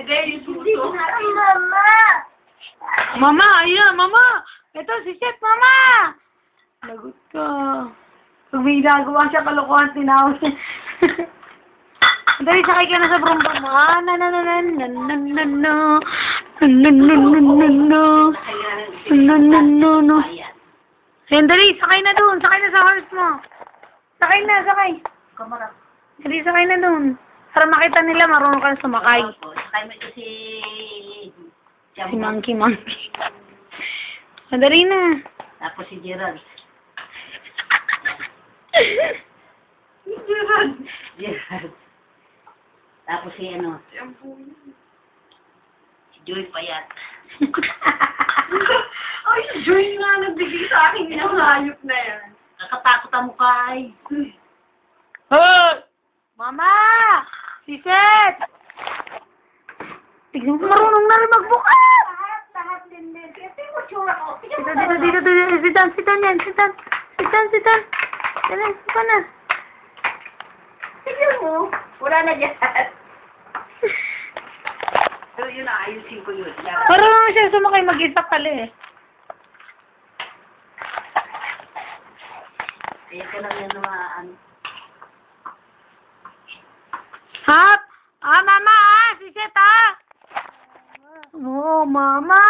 Nilagay yung suso. Mama! Mama, ayun, mama! Ito, si Chef, mama! Lagot ka. Pag may ginagawa siya, kalokohan, tinawag siya. Dali, sakay ka na sa brum-brum. Ayun, dali, sakay na doon. Sakay na sa horse mo. Sakay na, sakay. Kamara. Dali, sakay na doon. Para makita nila, marunong ka na sumakay. Sakay mo ito si... Si Monkey. Dali na. Tapos si Gerald. Gerald. Tapos si ano? Si Joy Payat. Ay, si Joy nga nagbigay sa akin ng hayop na yan. Nakatakot ang mukha ay. Hoy! Mama! Si Seth! Tignan mo, marunong na rin magbukas! Lahat din. Kaya tingin mo tsura ko. Dito. Sit down yan. Sit down. Dali, sit na. Tingnan mo. Wala na dyan. Pero yun, ayusin ko yun. Marunong siya sumakay mag-isa pala eh. Kaya ka lang yan naman. Hap! Mama! Si Seth, ha? Oo, mama!